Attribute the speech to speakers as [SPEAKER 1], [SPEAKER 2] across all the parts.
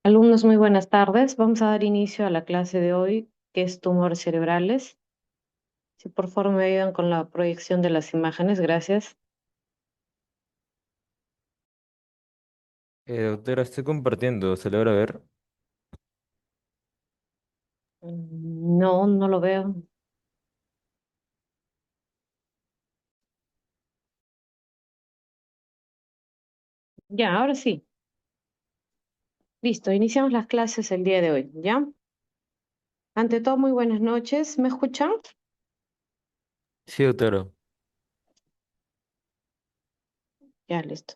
[SPEAKER 1] Alumnos, muy buenas tardes. Vamos a dar inicio a la clase de hoy, que es tumores cerebrales. Si por favor me ayudan con la proyección de las imágenes, gracias.
[SPEAKER 2] Doctora, estoy compartiendo, ¿se logra ver?
[SPEAKER 1] No, no lo veo. Ya, ahora sí. Listo, iniciamos las clases el día de hoy, ¿ya? Ante todo, muy buenas noches. ¿Me escuchan?
[SPEAKER 2] Sí, doctora.
[SPEAKER 1] Ya, listo.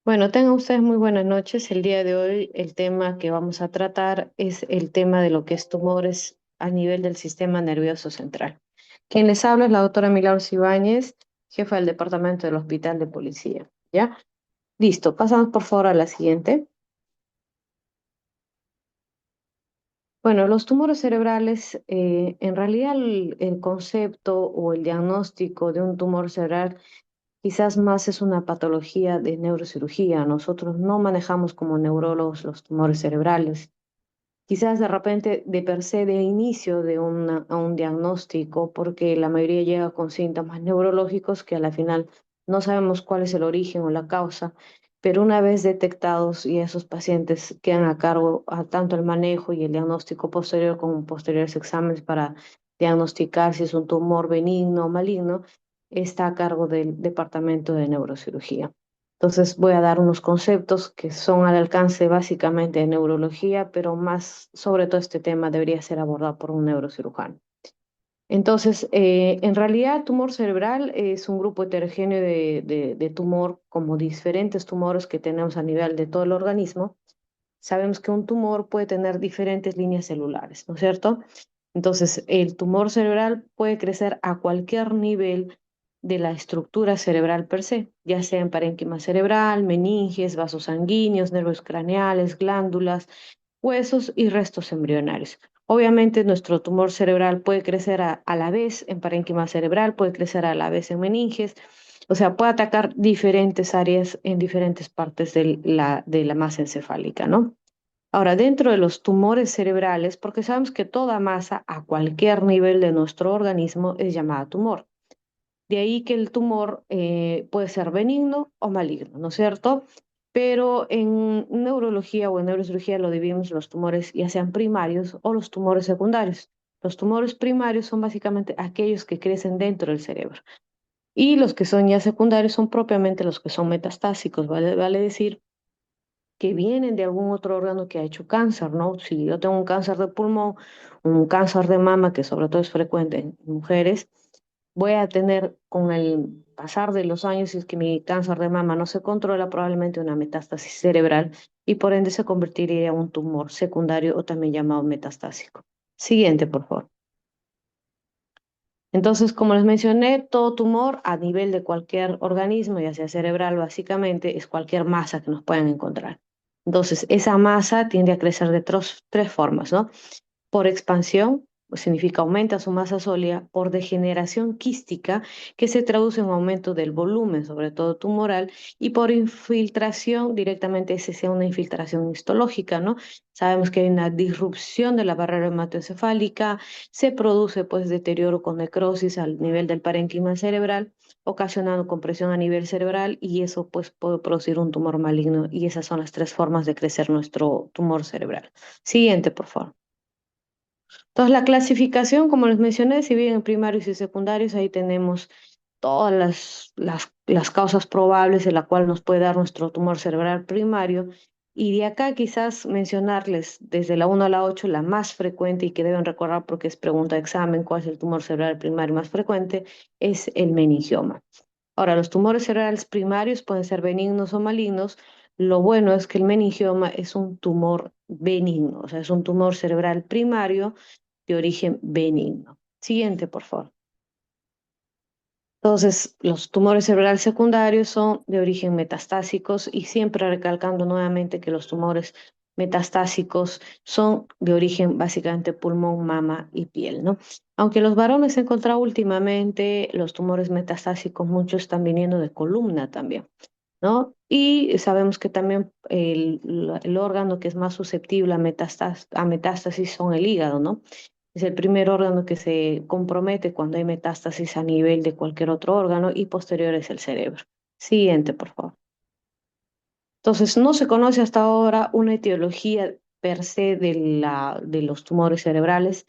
[SPEAKER 1] Bueno, tengan ustedes muy buenas noches. El día de hoy el tema que vamos a tratar es el tema de lo que es tumores a nivel del sistema nervioso central. Quien les habla es la doctora Milagros Ibáñez, jefa del departamento del Hospital de Policía. ¿Ya? Listo, pasamos por favor a la siguiente. Bueno, los tumores cerebrales, en realidad el concepto o el diagnóstico de un tumor cerebral quizás más es una patología de neurocirugía. Nosotros no manejamos como neurólogos los tumores cerebrales. Quizás de repente de per se de inicio de a un diagnóstico, porque la mayoría llega con síntomas neurológicos que a la final no sabemos cuál es el origen o la causa, pero una vez detectados y esos pacientes quedan a cargo a tanto el manejo y el diagnóstico posterior como posteriores exámenes para diagnosticar si es un tumor benigno o maligno, está a cargo del departamento de neurocirugía. Entonces voy a dar unos conceptos que son al alcance básicamente de neurología, pero más sobre todo este tema debería ser abordado por un neurocirujano. Entonces, en realidad, tumor cerebral es un grupo heterogéneo de tumor, como diferentes tumores que tenemos a nivel de todo el organismo. Sabemos que un tumor puede tener diferentes líneas celulares, ¿no es cierto? Entonces, el tumor cerebral puede crecer a cualquier nivel de la estructura cerebral per se, ya sea en parénquima cerebral, meninges, vasos sanguíneos, nervios craneales, glándulas, huesos y restos embrionarios. Obviamente, nuestro tumor cerebral puede crecer a la vez en parénquima cerebral, puede crecer a la vez en meninges, o sea, puede atacar diferentes áreas en diferentes partes de la masa encefálica, ¿no? Ahora, dentro de los tumores cerebrales, porque sabemos que toda masa a cualquier nivel de nuestro organismo es llamada tumor. De ahí que el tumor puede ser benigno o maligno, ¿no es cierto? Pero en neurología o en neurocirugía lo dividimos los tumores ya sean primarios o los tumores secundarios. Los tumores primarios son básicamente aquellos que crecen dentro del cerebro. Y los que son ya secundarios son propiamente los que son metastásicos, vale decir que vienen de algún otro órgano que ha hecho cáncer, ¿no? Si yo tengo un cáncer de pulmón, un cáncer de mama, que sobre todo es frecuente en mujeres, voy a tener con el pasar de los años, si es que mi cáncer de mama no se controla, probablemente una metástasis cerebral y por ende se convertiría en un tumor secundario o también llamado metastásico. Siguiente, por favor. Entonces, como les mencioné, todo tumor a nivel de cualquier organismo, ya sea cerebral básicamente, es cualquier masa que nos puedan encontrar. Entonces, esa masa tiende a crecer de tres formas, ¿no? Por expansión, pues significa aumenta su masa sólida, por degeneración quística, que se traduce en aumento del volumen, sobre todo tumoral, y por infiltración, directamente ese sea una infiltración histológica, ¿no? Sabemos que hay una disrupción de la barrera hematoencefálica, se produce pues deterioro con necrosis al nivel del parénquima cerebral, ocasionando compresión a nivel cerebral y eso pues puede producir un tumor maligno y esas son las tres formas de crecer nuestro tumor cerebral. Siguiente, por favor. Entonces, la clasificación, como les mencioné, si bien en primarios y secundarios, ahí tenemos todas las causas probables de la cual nos puede dar nuestro tumor cerebral primario. Y de acá quizás mencionarles desde la 1 a la 8 la más frecuente y que deben recordar porque es pregunta de examen, cuál es el tumor cerebral primario más frecuente, es el meningioma. Ahora, los tumores cerebrales primarios pueden ser benignos o malignos. Lo bueno es que el meningioma es un tumor benigno, o sea, es un tumor cerebral primario de origen benigno. Siguiente, por favor. Entonces, los tumores cerebrales secundarios son de origen metastásicos y siempre recalcando nuevamente que los tumores metastásicos son de origen básicamente pulmón, mama y piel, ¿no? Aunque los varones se han encontrado últimamente los tumores metastásicos, muchos están viniendo de columna también. ¿no? Y sabemos que también el órgano que es más susceptible a metástasis son el hígado, ¿no? Es el primer órgano que se compromete cuando hay metástasis a nivel de cualquier otro órgano y posterior es el cerebro. Siguiente, por favor. Entonces, no se conoce hasta ahora una etiología per se de los tumores cerebrales,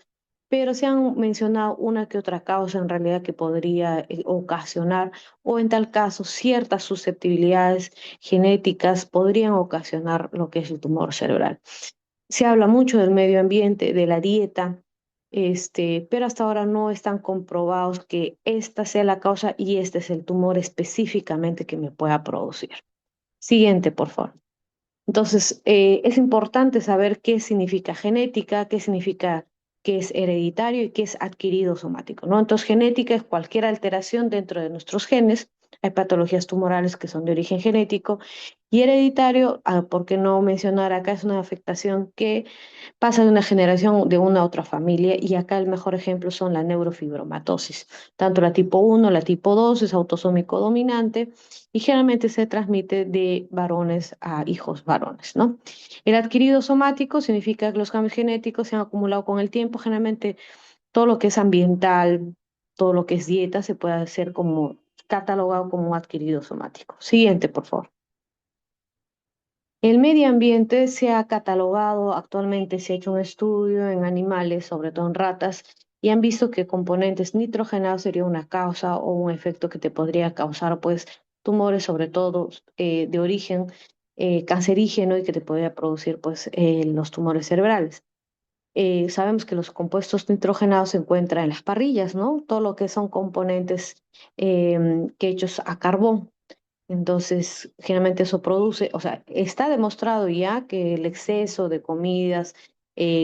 [SPEAKER 1] pero se han mencionado una que otra causa en realidad que podría ocasionar, o en tal caso, ciertas susceptibilidades genéticas podrían ocasionar lo que es el tumor cerebral. Se habla mucho del medio ambiente, de la dieta, pero hasta ahora no están comprobados que esta sea la causa y este es el tumor específicamente que me pueda producir. Siguiente, por favor. Entonces, es importante saber qué significa genética, qué significa que es hereditario y qué es adquirido somático, ¿no? Entonces, genética es cualquier alteración dentro de nuestros genes. Hay patologías tumorales que son de origen genético y hereditario, ¿por qué no mencionar acá? Es una afectación que pasa de una generación de una a otra familia y acá el mejor ejemplo son la neurofibromatosis. Tanto la tipo 1, la tipo 2 es autosómico dominante y generalmente se transmite de varones a hijos varones, ¿no? El adquirido somático significa que los cambios genéticos se han acumulado con el tiempo, generalmente todo lo que es ambiental, todo lo que es dieta se puede hacer como catalogado como adquirido somático. Siguiente, por favor. El medio ambiente se ha catalogado actualmente, se ha hecho un estudio en animales, sobre todo en ratas, y han visto que componentes nitrogenados sería una causa o un efecto que te podría causar, pues, tumores, sobre todo de origen cancerígeno y que te podría producir, pues, los tumores cerebrales. Sabemos que los compuestos nitrogenados se encuentran en las parrillas, ¿no? Todo lo que son componentes que hechos a carbón. Entonces, generalmente eso produce, o sea, está demostrado ya que el exceso de comidas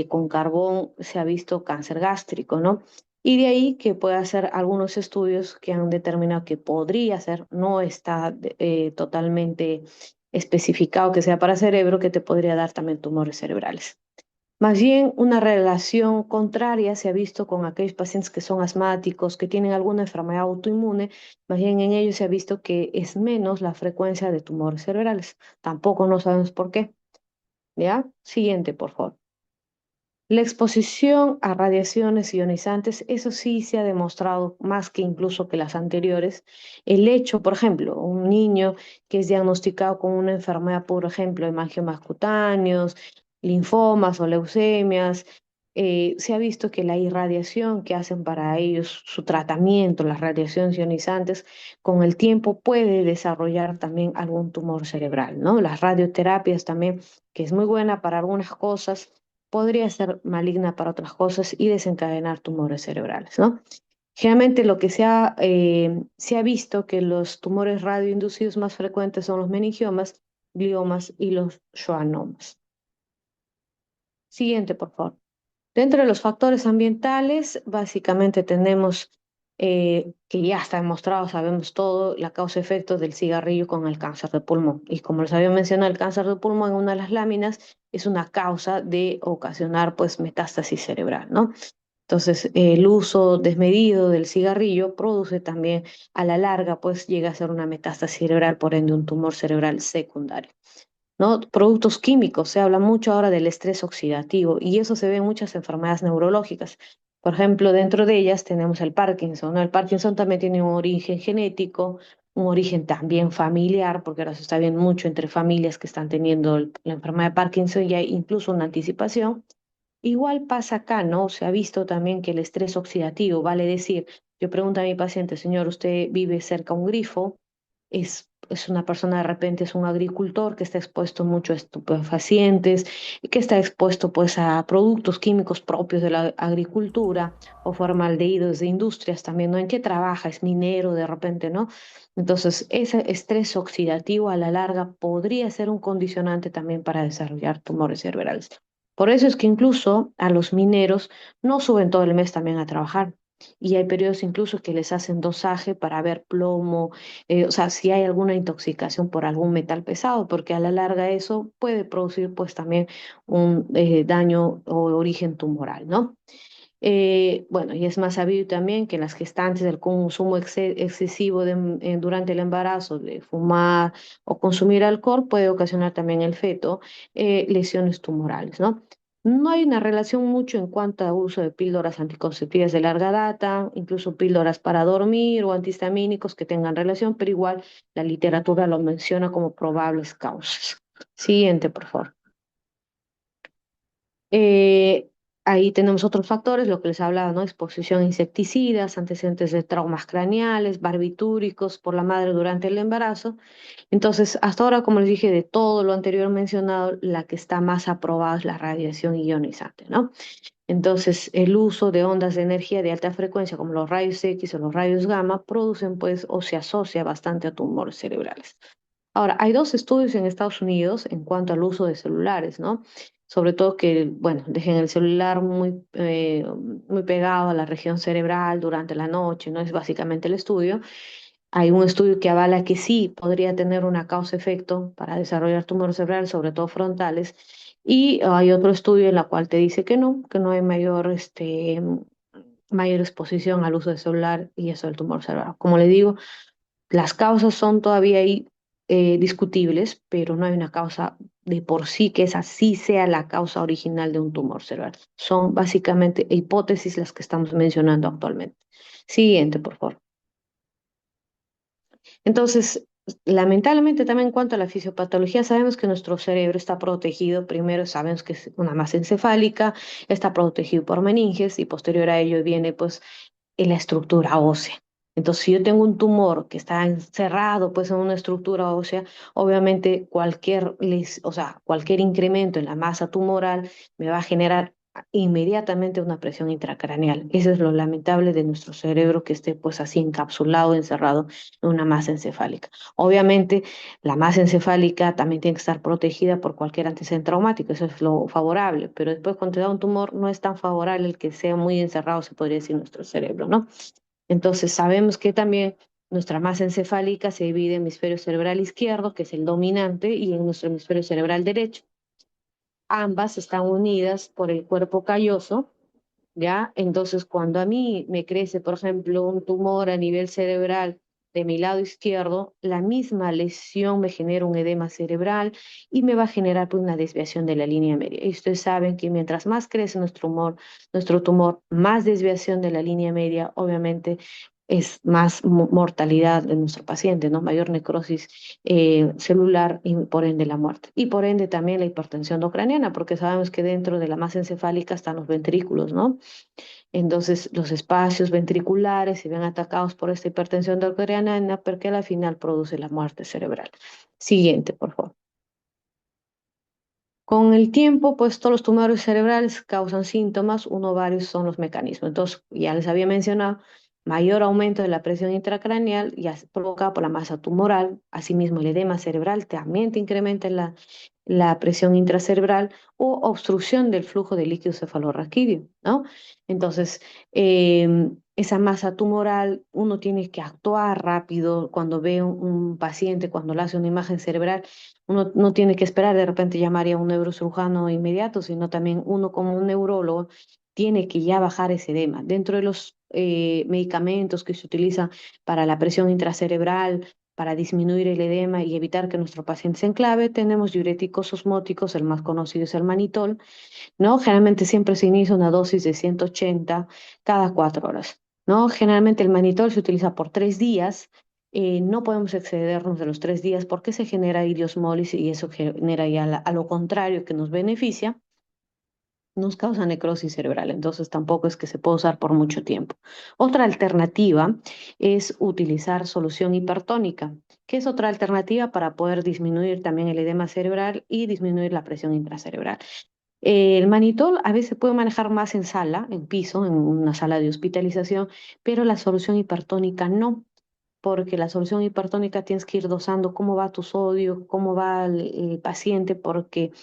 [SPEAKER 1] con carbón se ha visto cáncer gástrico, ¿no? Y de ahí que puede hacer algunos estudios que han determinado que podría ser, no está totalmente especificado que sea para cerebro, que te podría dar también tumores cerebrales. Más bien, una relación contraria se ha visto con aquellos pacientes que son asmáticos, que tienen alguna enfermedad autoinmune, más bien en ellos se ha visto que es menos la frecuencia de tumores cerebrales. Tampoco no sabemos por qué. ¿Ya? Siguiente, por favor. La exposición a radiaciones ionizantes, eso sí se ha demostrado más que incluso que las anteriores. El hecho, por ejemplo, un niño que es diagnosticado con una enfermedad, por ejemplo, hemangiomas cutáneos, linfomas o leucemias, se ha visto que la irradiación que hacen para ellos, su tratamiento, las radiaciones ionizantes, con el tiempo puede desarrollar también algún tumor cerebral, ¿no? Las radioterapias también, que es muy buena para algunas cosas podría ser maligna para otras cosas y desencadenar tumores cerebrales, ¿no? Generalmente lo que se ha visto que los tumores radioinducidos más frecuentes son los meningiomas, gliomas y los schwannomas. Siguiente, por favor. Dentro de los factores ambientales, básicamente tenemos que ya está demostrado, sabemos todo, la causa-efecto del cigarrillo con el cáncer de pulmón. Y como les había mencionado, el cáncer de pulmón en una de las láminas es una causa de ocasionar pues metástasis cerebral, ¿no? Entonces, el uso desmedido del cigarrillo produce también a la larga pues llega a ser una metástasis cerebral, por ende un tumor cerebral secundario. ¿No? Productos químicos, se habla mucho ahora del estrés oxidativo y eso se ve en muchas enfermedades neurológicas. Por ejemplo, dentro de ellas tenemos el Parkinson, ¿no? El Parkinson también tiene un origen genético, un origen también familiar, porque ahora se está viendo mucho entre familias que están teniendo la enfermedad de Parkinson y hay incluso una anticipación. Igual pasa acá, ¿no? Se ha visto también que el estrés oxidativo, vale decir, yo pregunto a mi paciente, señor, ¿usted vive cerca a un grifo? Es una persona de repente, es un agricultor que está expuesto mucho a estupefacientes, y que está expuesto pues a productos químicos propios de la agricultura o formaldehídos de industrias también, ¿no? ¿En qué trabaja? Es minero de repente, ¿no? Entonces, ese estrés oxidativo a la larga podría ser un condicionante también para desarrollar tumores cerebrales. Por eso es que incluso a los mineros no suben todo el mes también a trabajar. Y hay periodos incluso que les hacen dosaje para ver plomo, o sea, si hay alguna intoxicación por algún metal pesado, porque a la larga eso puede producir pues también un daño o origen tumoral, ¿no? Bueno, y es más sabido también que en las gestantes el consumo excesivo durante el embarazo de fumar o consumir alcohol puede ocasionar también el feto lesiones tumorales, ¿no? No hay una relación mucho en cuanto a uso de píldoras anticonceptivas de larga data, incluso píldoras para dormir o antihistamínicos que tengan relación, pero igual la literatura lo menciona como probables causas. Siguiente, por favor. Eh, Ahí tenemos otros factores, lo que les hablaba, ¿no? Exposición a insecticidas, antecedentes de traumas craneales, barbitúricos por la madre durante el embarazo. Entonces, hasta ahora, como les dije, de todo lo anterior mencionado, la que está más aprobada es la radiación ionizante, ¿no? Entonces, el uso de ondas de energía de alta frecuencia, como los rayos X o los rayos gamma, producen, pues, o se asocia bastante a tumores cerebrales. Ahora, hay dos estudios en Estados Unidos en cuanto al uso de celulares, ¿no? Sobre todo que, bueno, dejen el celular muy pegado a la región cerebral durante la noche, ¿no? Es básicamente el estudio. Hay un estudio que avala que sí podría tener una causa-efecto para desarrollar tumores cerebrales, sobre todo frontales, y hay otro estudio en la cual te dice que no hay mayor exposición al uso del celular y eso del tumor cerebral. Como le digo, las causas son todavía ahí discutibles, pero no hay una causa de por sí que esa sí sea la causa original de un tumor cerebral. Son básicamente hipótesis las que estamos mencionando actualmente. Siguiente, por favor. Entonces, lamentablemente también en cuanto a la fisiopatología, sabemos que nuestro cerebro está protegido, primero sabemos que es una masa encefálica, está protegido por meninges y posterior a ello viene pues en la estructura ósea. Entonces, si yo tengo un tumor que está encerrado pues en una estructura ósea, obviamente o sea, cualquier incremento en la masa tumoral me va a generar inmediatamente una presión intracraneal. Eso es lo lamentable de nuestro cerebro que esté pues así encapsulado, encerrado en una masa encefálica. Obviamente, la masa encefálica también tiene que estar protegida por cualquier antecedente traumático, eso es lo favorable, pero después cuando te da un tumor no es tan favorable el que sea muy encerrado, se podría decir, nuestro cerebro, ¿no? Entonces sabemos que también nuestra masa encefálica se divide en hemisferio cerebral izquierdo, que es el dominante, y en nuestro hemisferio cerebral derecho. Ambas están unidas por el cuerpo calloso, ¿ya? Entonces, cuando a mí me crece, por ejemplo, un tumor a nivel cerebral de mi lado izquierdo, la misma lesión me genera un edema cerebral y me va a generar pues, una desviación de la línea media. Y ustedes saben que mientras más crece nuestro tumor, más desviación de la línea media, obviamente es más mortalidad de nuestro paciente, ¿no? Mayor necrosis celular y por ende la muerte. Y por ende también la hipertensión endocraniana, porque sabemos que dentro de la masa encefálica están los ventrículos, ¿no? Entonces, los espacios ventriculares se ven atacados por esta hipertensión endocrinal porque al final produce la muerte cerebral. Siguiente, por favor. Con el tiempo, pues todos los tumores cerebrales causan síntomas, uno o varios son los mecanismos. Entonces, ya les había mencionado, mayor aumento de la presión intracraneal ya provocado por la masa tumoral, asimismo el edema cerebral también te incrementa la presión intracerebral o obstrucción del flujo de líquido cefalorraquídeo, ¿no? Entonces, esa masa tumoral, uno tiene que actuar rápido cuando ve un paciente, cuando le hace una imagen cerebral, uno no tiene que esperar de repente llamar a un neurocirujano inmediato, sino también uno como un neurólogo tiene que ya bajar ese edema. Dentro de los medicamentos que se utilizan para la presión intracerebral, para disminuir el edema y evitar que nuestro paciente se enclave, tenemos diuréticos osmóticos, el más conocido es el manitol, ¿no? Generalmente siempre se inicia una dosis de 180 cada 4 horas, ¿no? Generalmente el manitol se utiliza por 3 días. No podemos excedernos de los 3 días porque se genera idiosmolis y eso genera ya a lo contrario que nos beneficia, nos causa necrosis cerebral, entonces tampoco es que se pueda usar por mucho tiempo. Otra alternativa es utilizar solución hipertónica, que es otra alternativa para poder disminuir también el edema cerebral y disminuir la presión intracerebral. El manitol a veces se puede manejar más en sala, en piso, en una sala de hospitalización, pero la solución hipertónica no, porque la solución hipertónica tienes que ir dosando cómo va tu sodio, cómo va el paciente, porque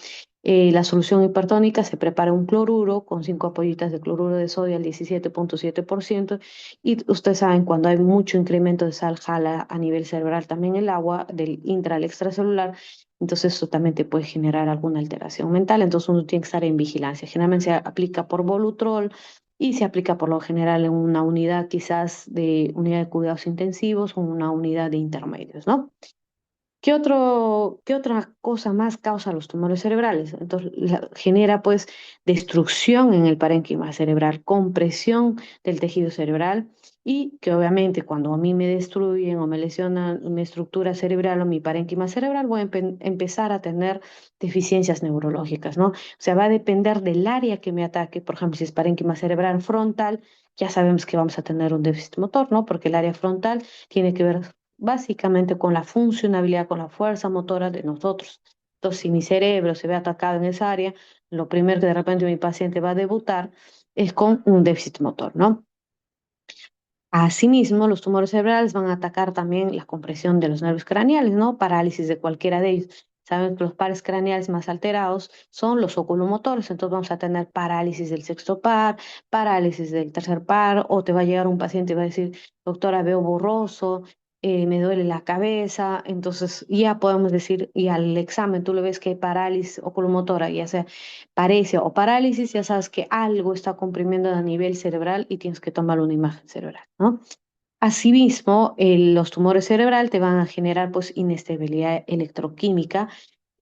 [SPEAKER 1] la solución hipertónica se prepara un cloruro con 5 ampollitas de cloruro de sodio al 17,7% y ustedes saben cuando hay mucho incremento de sal jala a nivel cerebral también el agua del intra al extracelular, entonces eso también te puede generar alguna alteración mental, entonces uno tiene que estar en vigilancia. Generalmente se aplica por Volutrol y se aplica por lo general en una unidad quizás de unidad de cuidados intensivos o una unidad de intermedios, ¿no? ¿Qué otra cosa más causa los tumores cerebrales? Entonces, genera pues destrucción en el parénquima cerebral, compresión del tejido cerebral y que obviamente cuando a mí me destruyen o me lesionan mi estructura cerebral o mi parénquima cerebral, voy a empezar a tener deficiencias neurológicas, ¿no? O sea, va a depender del área que me ataque. Por ejemplo, si es parénquima cerebral frontal, ya sabemos que vamos a tener un déficit motor, ¿no? Porque el área frontal tiene que ver básicamente con la funcionabilidad, con la fuerza motora de nosotros. Entonces, si mi cerebro se ve atacado en esa área, lo primero que de repente mi paciente va a debutar es con un déficit motor, ¿no? Asimismo, los tumores cerebrales van a atacar también la compresión de los nervios craneales, ¿no? Parálisis de cualquiera de ellos. Saben que los pares craneales más alterados son los oculomotores, entonces vamos a tener parálisis del sexto par, parálisis del tercer par, o te va a llegar un paciente y va a decir, doctora, veo borroso, me duele la cabeza, entonces ya podemos decir, y al examen tú le ves que hay parálisis oculomotora, ya sea parece o parálisis, ya sabes que algo está comprimiendo a nivel cerebral y tienes que tomar una imagen cerebral, ¿no? Asimismo, los tumores cerebrales te van a generar pues inestabilidad electroquímica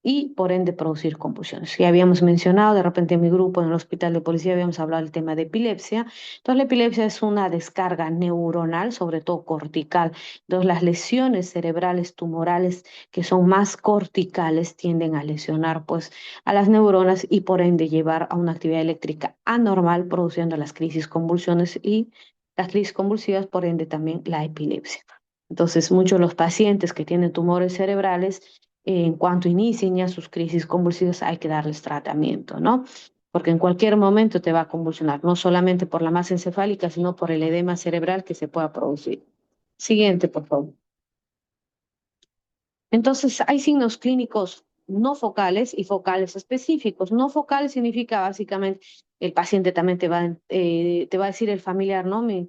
[SPEAKER 1] y por ende producir convulsiones. Ya habíamos mencionado, de repente en mi grupo en el hospital de policía habíamos hablado del tema de epilepsia. Entonces la epilepsia es una descarga neuronal, sobre todo cortical. Entonces las lesiones cerebrales tumorales que son más corticales tienden a lesionar pues a las neuronas y por ende llevar a una actividad eléctrica anormal produciendo las crisis convulsiones y las crisis convulsivas, por ende también la epilepsia. Entonces, muchos de los pacientes que tienen tumores cerebrales en cuanto inicien ya sus crisis convulsivas, hay que darles tratamiento, ¿no? Porque en cualquier momento te va a convulsionar, no solamente por la masa encefálica, sino por el edema cerebral que se pueda producir. Siguiente, por favor. Entonces, hay signos clínicos no focales y focales específicos. No focales significa básicamente el paciente también te va a decir el familiar, ¿no? Mi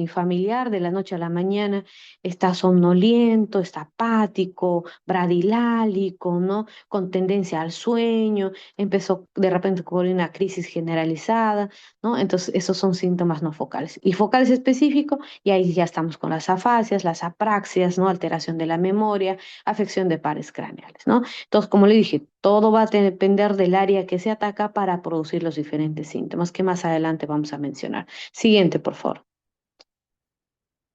[SPEAKER 1] familiar de la noche a la mañana está somnoliento, está apático, bradilálico, ¿no? Con tendencia al sueño, empezó de repente con una crisis generalizada, ¿no? Entonces, esos son síntomas no focales. Y focales específicos y ahí ya estamos con las afasias, las apraxias, ¿no? Alteración de la memoria, afección de pares craneales, ¿no? Entonces, como le dije, todo va a depender del área que se ataca para producir los diferentes síntomas que más adelante vamos a mencionar. Siguiente, por favor.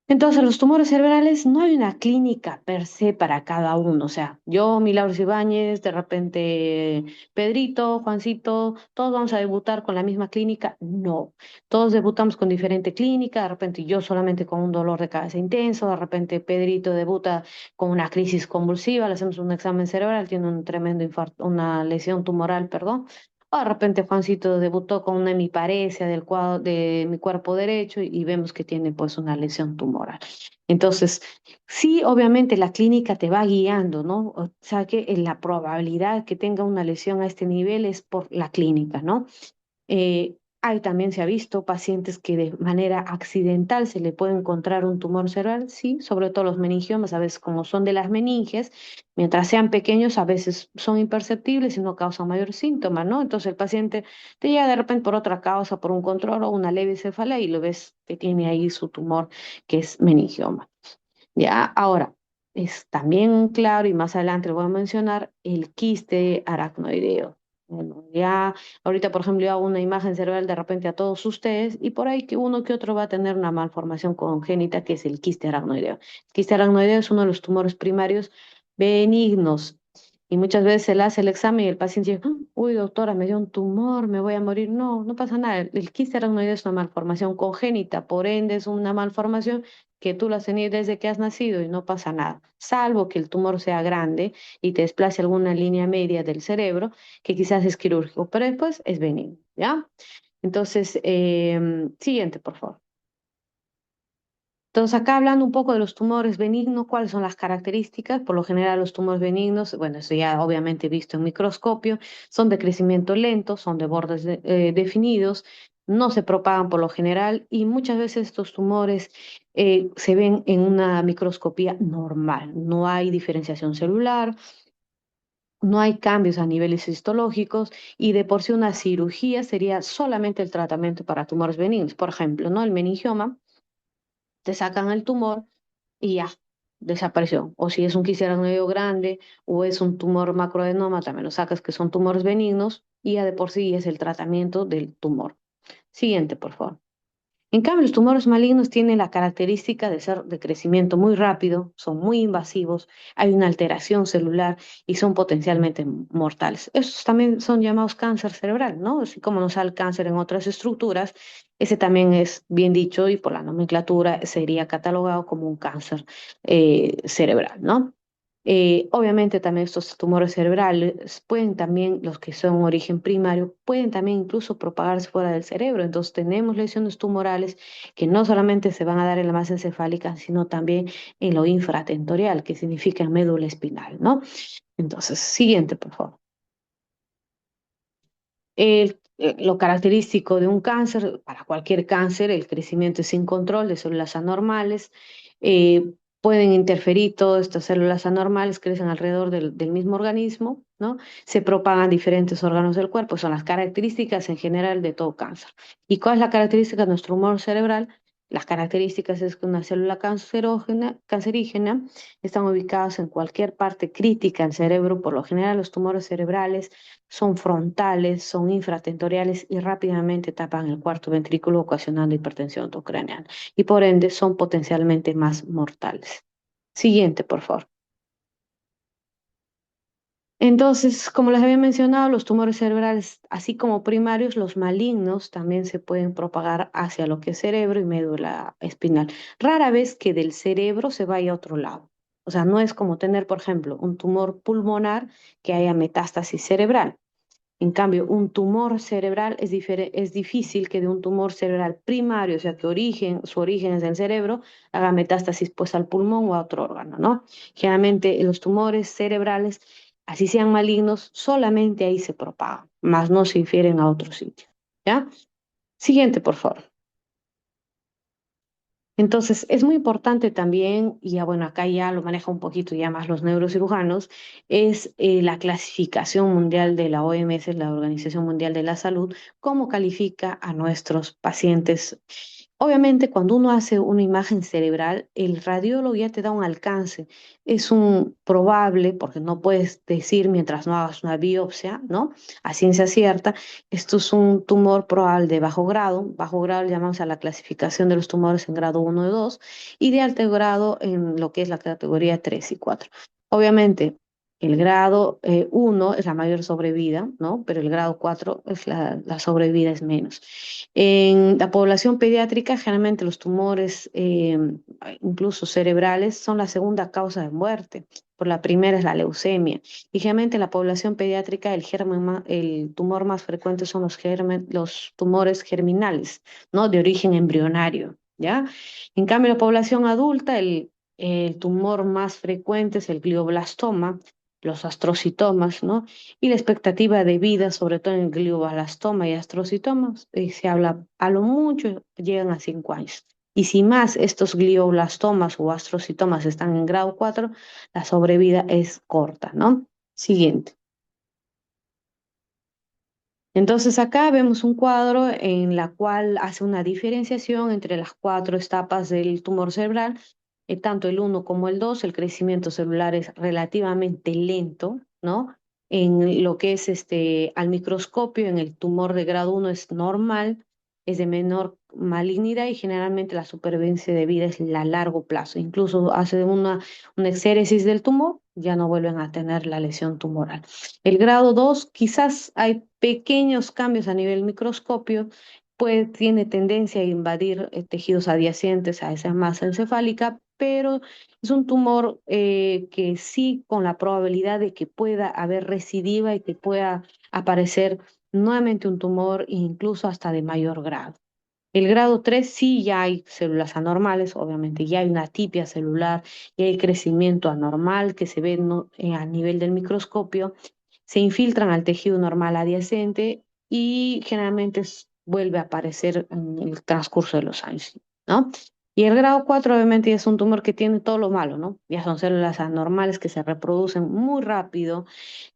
[SPEAKER 1] Entonces, los tumores cerebrales no hay una clínica per se para cada uno. O sea, yo, Milagros Ibáñez, de repente Pedrito, Juancito, todos vamos a debutar con la misma clínica. No, todos debutamos con diferente clínica. De repente yo solamente con un dolor de cabeza intenso. De repente Pedrito debuta con una crisis convulsiva. Le hacemos un examen cerebral, tiene un tremendo infarto, una lesión tumoral, perdón. O de repente Juancito debutó con una hemiparesia del cuadro, de mi cuerpo derecho y vemos que tiene pues una lesión tumoral. Entonces, sí, obviamente la clínica te va guiando, ¿no? O sea que la probabilidad que tenga una lesión a este nivel es por la clínica, ¿no? Hay también se ha visto pacientes que de manera accidental se le puede encontrar un tumor cerebral, sí, sobre todo los meningiomas, a veces como son de las meninges, mientras sean pequeños a veces son imperceptibles y no causan mayores síntomas, ¿no? Entonces el paciente te llega de repente por otra causa, por un control o una leve cefalea y lo ves que tiene ahí su tumor que es meningioma. Ya, ahora, es también claro, y más adelante lo voy a mencionar, el quiste aracnoideo. Bueno, ya ahorita, por ejemplo, yo hago una imagen cerebral de repente a todos ustedes y por ahí que uno que otro va a tener una malformación congénita que es el quiste aracnoideo. El quiste aracnoideo es uno de los tumores primarios benignos y muchas veces se le hace el examen y el paciente dice, "Ah, uy, doctora, me dio un tumor, me voy a morir". No, no pasa nada. El quiste aracnoideo es una malformación congénita, por ende es una malformación que tú lo has tenido desde que has nacido y no pasa nada, salvo que el tumor sea grande y te desplace alguna línea media del cerebro, que quizás es quirúrgico, pero después es benigno, ¿ya? Entonces, siguiente, por favor. Entonces, acá hablando un poco de los tumores benignos, ¿cuáles son las características? Por lo general, los tumores benignos, bueno, eso ya obviamente visto en microscopio, son de crecimiento lento, son de bordes definidos, no se propagan por lo general y muchas veces estos tumores se ven en una microscopía normal, no hay diferenciación celular, no hay cambios a niveles histológicos y de por sí una cirugía sería solamente el tratamiento para tumores benignos. Por ejemplo, ¿no? El meningioma, te sacan el tumor y ya, desapareció. O si es un quisquilloide grande o es un tumor macroadenoma, también lo sacas que son tumores benignos y ya de por sí es el tratamiento del tumor. Siguiente, por favor. En cambio, los tumores malignos tienen la característica de ser de crecimiento muy rápido, son muy invasivos, hay una alteración celular y son potencialmente mortales. Estos también son llamados cáncer cerebral, ¿no? Así como nos sale el cáncer en otras estructuras, ese también es bien dicho y por la nomenclatura sería catalogado como un cáncer cerebral, ¿no? Obviamente también estos tumores cerebrales pueden también, los que son origen primario, pueden también incluso propagarse fuera del cerebro. Entonces tenemos lesiones tumorales que no solamente se van a dar en la masa encefálica, sino también en lo infratentorial, que significa en médula espinal, ¿no? Entonces, siguiente, por favor. Lo característico de un cáncer, para cualquier cáncer, el crecimiento es sin control de células anormales. Pueden interferir todas estas células anormales, crecen alrededor del mismo organismo, ¿no? Se propagan diferentes órganos del cuerpo, son las características en general de todo cáncer. ¿Y cuál es la característica de nuestro humor cerebral? Las características es que una célula cancerígena están ubicadas en cualquier parte crítica del cerebro. Por lo general, los tumores cerebrales son frontales, son infratentoriales y rápidamente tapan el cuarto ventrículo ocasionando hipertensión intracraneal y por ende son potencialmente más mortales. Siguiente, por favor. Entonces, como les había mencionado, los tumores cerebrales, así como primarios, los malignos también se pueden propagar hacia lo que es cerebro y médula espinal. Rara vez que del cerebro se vaya a otro lado. O sea, no es como tener, por ejemplo, un tumor pulmonar que haya metástasis cerebral. En cambio, un tumor cerebral es difícil que de un tumor cerebral primario, o sea, que su origen es del cerebro, haga metástasis pues al pulmón o a otro órgano, ¿no? Generalmente los tumores cerebrales, así sean malignos, solamente ahí se propagan, más no se infieren a otro sitio, ¿ya? Siguiente, por favor. Entonces, es muy importante también, y ya bueno, acá ya lo maneja un poquito ya más los neurocirujanos, es la clasificación mundial de la OMS, la Organización Mundial de la Salud, cómo califica a nuestros pacientes. Obviamente, cuando uno hace una imagen cerebral, el radiólogo ya te da un alcance. Es un probable, porque no puedes decir mientras no hagas una biopsia, ¿no? A ciencia cierta, esto es un tumor probable de bajo grado. Bajo grado le llamamos a la clasificación de los tumores en grado 1 y 2 y de alto grado en lo que es la categoría 3 y 4. Obviamente, el grado 1 es la mayor sobrevida, ¿no? Pero el grado 4 es la sobrevida es menos. En la población pediátrica, generalmente los tumores, incluso cerebrales, son la segunda causa de muerte. Por la primera es la leucemia. Y generalmente en la población pediátrica el tumor más frecuente son los tumores germinales, ¿no? De origen embrionario, ¿ya? En cambio, en la población adulta, el tumor más frecuente es el glioblastoma, los astrocitomas, ¿no? Y la expectativa de vida, sobre todo en glioblastoma y astrocitomas, se habla a lo mucho, llegan a 5 años. Y si más estos glioblastomas o astrocitomas están en grado 4, la sobrevida es corta, ¿no? Siguiente. Entonces acá vemos un cuadro en la cual hace una diferenciación entre las cuatro etapas del tumor cerebral, tanto el uno como el 2. El crecimiento celular es relativamente lento, ¿no? En lo que es al microscopio, en el tumor de grado 1 es normal, es de menor malignidad y generalmente la supervivencia de vida es a largo plazo. Incluso hace una exéresis del tumor, ya no vuelven a tener la lesión tumoral. El grado 2 quizás hay pequeños cambios a nivel microscopio, tiene tendencia a invadir tejidos adyacentes a esa masa encefálica, pero es un tumor que sí con la probabilidad de que pueda haber recidiva y que pueda aparecer nuevamente un tumor incluso hasta de mayor grado. El grado 3 sí ya hay células anormales, obviamente ya hay una atipia celular, y hay crecimiento anormal que se ve a nivel del microscopio, se infiltran al tejido normal adyacente y generalmente vuelve a aparecer en el transcurso de los años, ¿no? Y el grado 4 obviamente ya es un tumor que tiene todo lo malo, ¿no? Ya son células anormales que se reproducen muy rápido,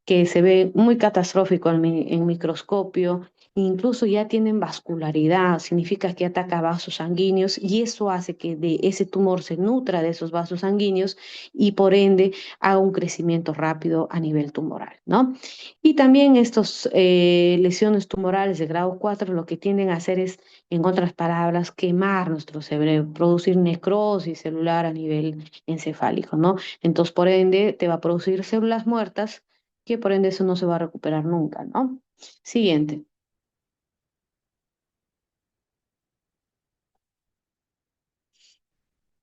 [SPEAKER 1] que se ve muy catastrófico en microscopio, incluso ya tienen vascularidad, significa que ataca vasos sanguíneos y eso hace que de ese tumor se nutra de esos vasos sanguíneos y por ende haga un crecimiento rápido a nivel tumoral, ¿no? Y también estas lesiones tumorales de grado 4 lo que tienden a hacer es, en otras palabras, quemar nuestro cerebro, producir necrosis celular a nivel encefálico, ¿no? Entonces, por ende, te va a producir células muertas que por ende eso no se va a recuperar nunca, ¿no? Siguiente.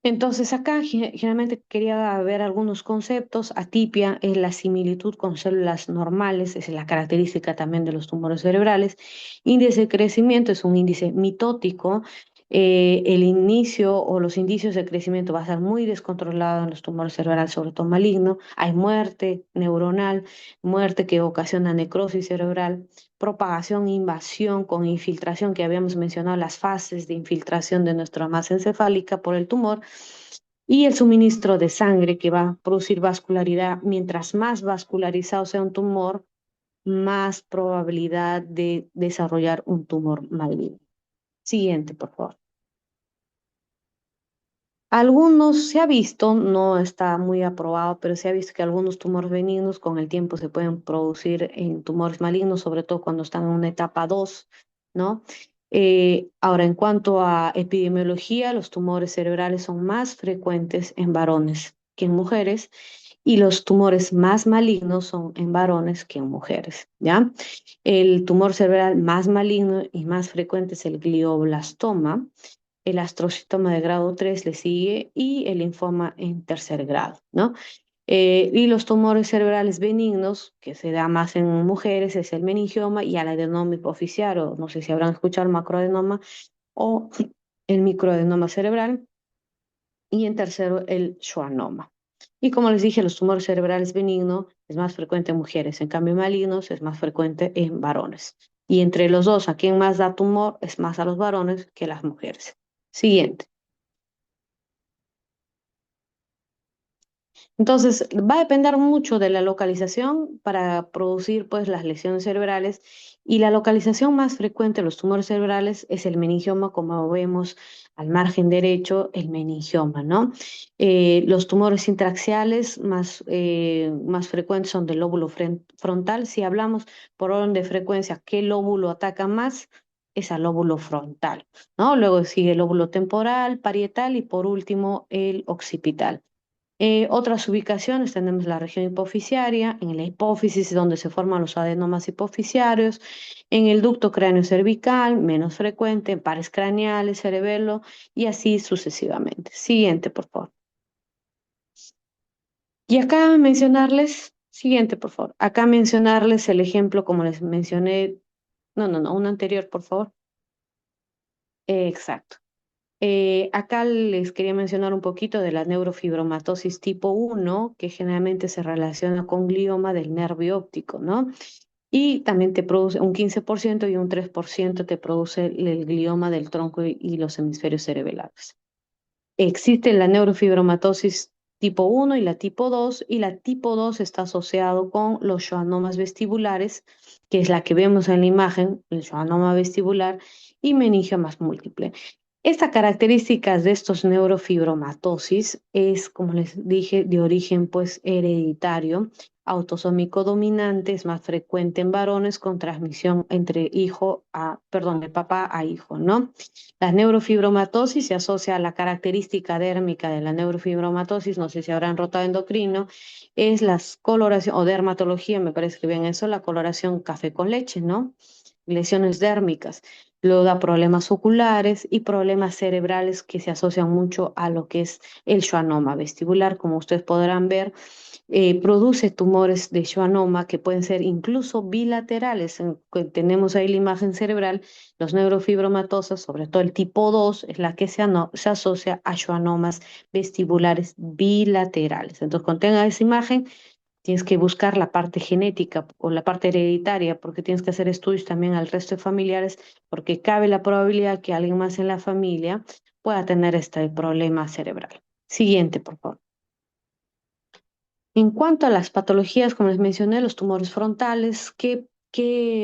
[SPEAKER 1] Entonces acá generalmente quería ver algunos conceptos. Atipia es la similitud con células normales, es la característica también de los tumores cerebrales. Índice de crecimiento es un índice mitótico. El inicio o los indicios de crecimiento va a ser muy descontrolado en los tumores cerebrales, sobre todo maligno. Hay muerte neuronal, muerte que ocasiona necrosis cerebral, propagación, invasión con infiltración, que habíamos mencionado las fases de infiltración de nuestra masa encefálica por el tumor y el suministro de sangre que va a producir vascularidad. Mientras más vascularizado sea un tumor, más probabilidad de desarrollar un tumor maligno. Siguiente, por favor. Algunos se ha visto, no está muy aprobado, pero se ha visto que algunos tumores benignos con el tiempo se pueden producir en tumores malignos, sobre todo cuando están en una etapa 2, ¿no? Ahora, en cuanto a epidemiología, los tumores cerebrales son más frecuentes en varones que en mujeres y los tumores más malignos son en varones que en mujeres, ¿ya? El tumor cerebral más maligno y más frecuente es el glioblastoma, el astrocitoma de grado 3 le sigue y el linfoma en tercer grado, ¿no? Y los tumores cerebrales benignos, que se da más en mujeres, es el meningioma y el adenoma hipoficiario, no sé si habrán escuchado el macroadenoma o el microadenoma cerebral, y en tercero el schwannoma. Y como les dije, los tumores cerebrales benignos es más frecuente en mujeres, en cambio malignos es más frecuente en varones. Y entre los dos, a quien más da tumor es más a los varones que a las mujeres. Siguiente. Entonces, va a depender mucho de la localización para producir pues las lesiones cerebrales y la localización más frecuente de los tumores cerebrales es el meningioma, como vemos al margen derecho, el meningioma, ¿no? Los tumores intraxiales más frecuentes son del lóbulo frontal. Si hablamos por orden de frecuencia, ¿qué lóbulo ataca más? Es al lóbulo frontal, ¿no? Luego sigue el lóbulo temporal, parietal y por último el occipital. Otras ubicaciones tenemos la región hipofisiaria, en la hipófisis donde se forman los adenomas hipofisiarios, en el ducto cráneo cervical, menos frecuente, en pares craneales, cerebelo y así sucesivamente. Siguiente, por favor. Y acá mencionarles, siguiente, por favor. Acá mencionarles el ejemplo como les mencioné, no, uno anterior, por favor. Exacto. Acá les quería mencionar un poquito de la neurofibromatosis tipo 1, que generalmente se relaciona con glioma del nervio óptico, ¿no? Y también te produce un 15% y un 3% te produce el glioma del tronco y los hemisferios cerebrales. Existe la neurofibromatosis tipo 1 y la tipo 2, y la tipo 2 está asociado con los schwannomas vestibulares, que es la que vemos en la imagen, el schwannoma vestibular, y meningiomas múltiples. Estas características de estos neurofibromatosis es, como les dije, de origen pues hereditario, autosómico dominante, es más frecuente en varones con transmisión entre perdón, de papá a hijo, ¿no? La neurofibromatosis se asocia a la característica dérmica de la neurofibromatosis, no sé si habrán rotado endocrino, es la coloración, o dermatología, me parece que bien eso, la coloración café con leche, ¿no? Lesiones dérmicas. Luego da problemas oculares y problemas cerebrales que se asocian mucho a lo que es el schwannoma vestibular. Como ustedes podrán ver, produce tumores de schwannoma que pueden ser incluso bilaterales. Tenemos ahí la imagen cerebral, los neurofibromatosos, sobre todo el tipo 2 es la que se asocia a schwannomas vestibulares bilaterales. Entonces, cuando tengan esa imagen, tienes que buscar la parte genética o la parte hereditaria, porque tienes que hacer estudios también al resto de familiares, porque cabe la probabilidad que alguien más en la familia pueda tener este problema cerebral. Siguiente, por favor. En cuanto a las patologías, como les mencioné, los tumores frontales, qué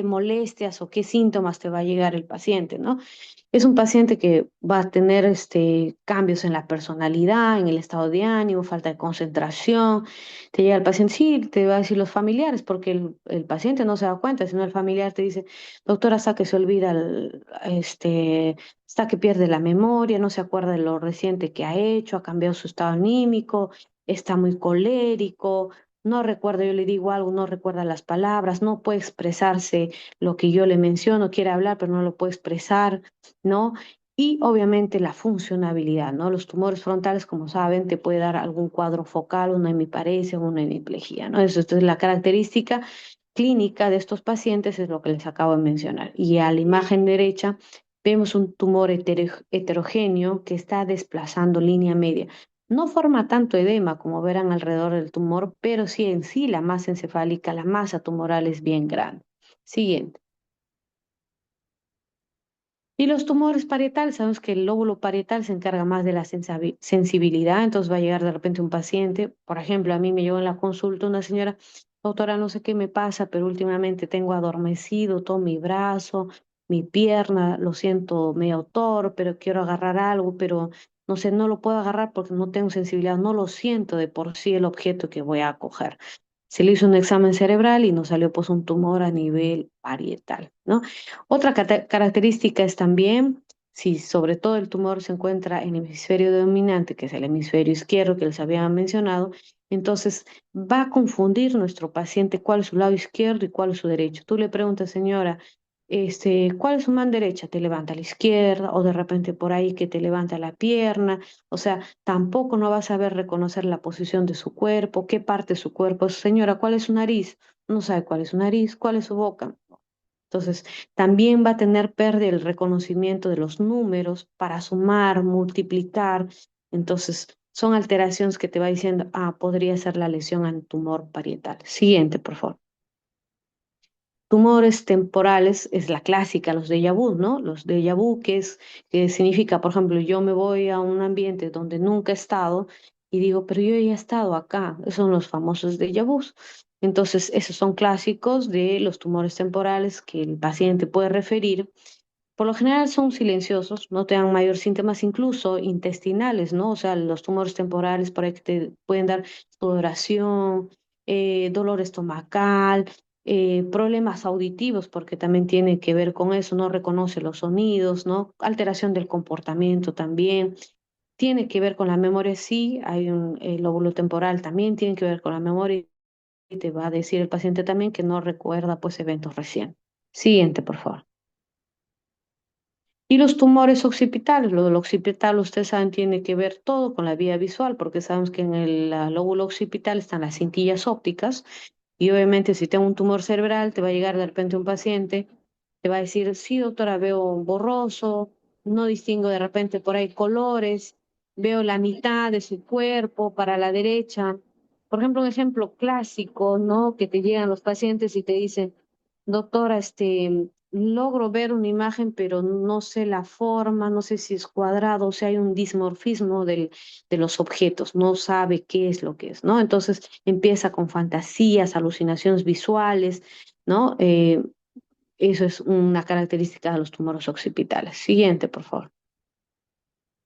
[SPEAKER 1] molestias o qué síntomas te va a llegar el paciente, ¿no? Es un paciente que va a tener cambios en la personalidad, en el estado de ánimo, falta de concentración. Te llega el paciente, sí, te va a decir los familiares, porque el paciente no se da cuenta, sino el familiar te dice, doctora, hasta que se olvida, hasta que pierde la memoria, no se acuerda de lo reciente que ha hecho, ha cambiado su estado anímico, está muy colérico, no recuerda, yo le digo algo, no recuerda las palabras, no puede expresarse lo que yo le menciono, quiere hablar, pero no lo puede expresar, ¿no? Y obviamente la funcionabilidad, ¿no? Los tumores frontales, como saben, te puede dar algún cuadro focal, una hemiparesia, una hemiplegia, ¿no? Eso, es la característica clínica de estos pacientes, es lo que les acabo de mencionar. Y a la imagen derecha vemos un tumor heterogéneo que está desplazando línea media. No forma tanto edema como verán alrededor del tumor, pero sí en sí la masa encefálica, la masa tumoral es bien grande. Siguiente. Y los tumores parietales, sabemos que el lóbulo parietal se encarga más de la sensibilidad, entonces va a llegar de repente un paciente, por ejemplo, a mí me llegó en la consulta una señora, doctora, no sé qué me pasa, pero últimamente tengo adormecido todo mi brazo, mi pierna, lo siento medio torpe, pero quiero agarrar algo, pero no sé, no lo puedo agarrar porque no tengo sensibilidad, no lo siento de por sí el objeto que voy a coger. Se le hizo un examen cerebral y nos salió pues un tumor a nivel parietal, ¿no? Otra característica es también si sobre todo el tumor se encuentra en el hemisferio dominante, que es el hemisferio izquierdo que les había mencionado, entonces va a confundir nuestro paciente cuál es su lado izquierdo y cuál es su derecho. Tú le preguntas, señora, ¿cuál es su mano derecha? Te levanta a la izquierda o de repente por ahí que te levanta la pierna. O sea, tampoco no vas a saber reconocer la posición de su cuerpo, qué parte de su cuerpo. Señora, ¿cuál es su nariz? No sabe cuál es su nariz, cuál es su boca. Entonces, también va a tener pérdida el reconocimiento de los números para sumar, multiplicar. Entonces, son alteraciones que te va diciendo, ah, podría ser la lesión en tumor parietal. Siguiente, por favor. Tumores temporales es la clásica, los déjà vu, ¿no? Los déjà vu, que significa, por ejemplo, yo me voy a un ambiente donde nunca he estado y digo, pero yo ya he estado acá. Esos son los famosos déjà vus. Entonces, esos son clásicos de los tumores temporales que el paciente puede referir. Por lo general son silenciosos, no te dan mayor síntomas, incluso intestinales, ¿no? O sea, los tumores temporales por ahí que te pueden dar sudoración, dolor estomacal, problemas auditivos, porque también tiene que ver con eso, no reconoce los sonidos, ¿no? Alteración del comportamiento también. Tiene que ver con la memoria, sí, hay un lóbulo temporal también tiene que ver con la memoria y te va a decir el paciente también que no recuerda pues eventos recientes. Siguiente, por favor. Y los tumores occipitales, lo del occipital, ustedes saben, tiene que ver todo con la vía visual, porque sabemos que en el lóbulo occipital están las cintillas ópticas, y obviamente si tengo un tumor cerebral, te va a llegar de repente un paciente, te va a decir, sí, doctora, veo borroso, no distingo de repente por ahí colores, veo la mitad de su cuerpo para la derecha. Por ejemplo, un ejemplo clásico, ¿no? Que te llegan los pacientes y te dicen, doctora, logro ver una imagen, pero no sé la forma, no sé si es cuadrado, o sea, hay un dismorfismo de los objetos, no sabe qué es lo que es, ¿no? Entonces empieza con fantasías, alucinaciones visuales, ¿no? Eso es una característica de los tumores occipitales. Siguiente, por favor.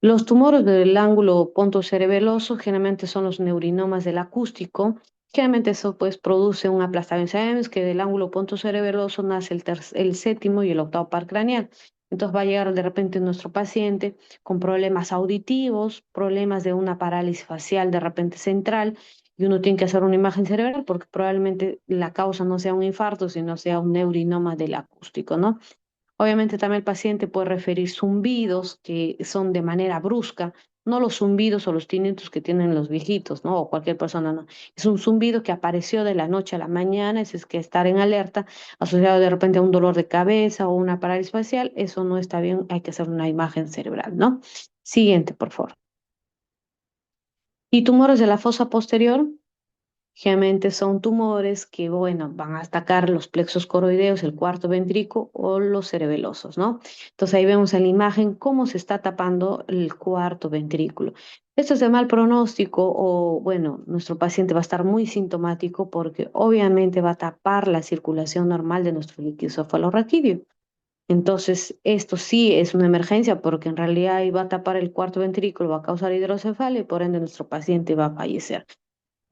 [SPEAKER 1] Los tumores del ángulo pontocerebeloso generalmente son los neurinomas del acústico. Generalmente eso pues produce un aplastamiento. Sabemos que del ángulo pontocerebeloso nace el séptimo y el octavo par craneal. Entonces va a llegar de repente nuestro paciente con problemas auditivos, problemas de una parálisis facial de repente central, y uno tiene que hacer una imagen cerebral porque probablemente la causa no sea un infarto, sino sea un neurinoma del acústico, ¿no? Obviamente también el paciente puede referir zumbidos que son de manera brusca, no los zumbidos o los tinnitus que tienen los viejitos, ¿no? O cualquier persona, ¿no? Es un zumbido que apareció de la noche a la mañana, es que estar en alerta, asociado de repente a un dolor de cabeza o una parálisis facial, eso no está bien, hay que hacer una imagen cerebral, ¿no? Siguiente, por favor. ¿Y tumores de la fosa posterior? Generalmente son tumores que, bueno, van a atacar los plexos coroideos, el cuarto ventrículo o los cerebelosos, ¿no? Entonces ahí vemos en la imagen cómo se está tapando el cuarto ventrículo. Esto es de mal pronóstico o, bueno, nuestro paciente va a estar muy sintomático porque obviamente va a tapar la circulación normal de nuestro líquido cefalorraquídeo. Entonces, esto sí es una emergencia porque en realidad ahí va a tapar el cuarto ventrículo, va a causar hidrocefalia y por ende nuestro paciente va a fallecer.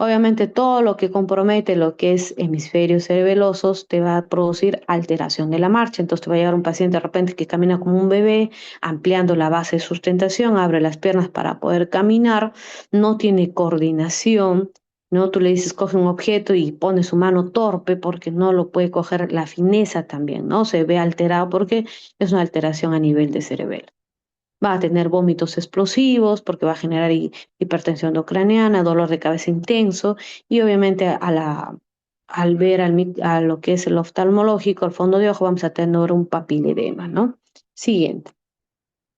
[SPEAKER 1] Obviamente todo lo que compromete lo que es hemisferios cerebelosos te va a producir alteración de la marcha. Entonces te va a llegar un paciente de repente que camina como un bebé, ampliando la base de sustentación, abre las piernas para poder caminar, no tiene coordinación, ¿no? Tú le dices coge un objeto y pone su mano torpe porque no lo puede coger la fineza también, ¿no? Se ve alterado porque es una alteración a nivel de cerebelo. Va a tener vómitos explosivos porque va a generar hipertensión endocraniana, dolor de cabeza intenso y obviamente al ver a lo que es el oftalmológico, el fondo de ojo, vamos a tener un papiledema, ¿no? Siguiente.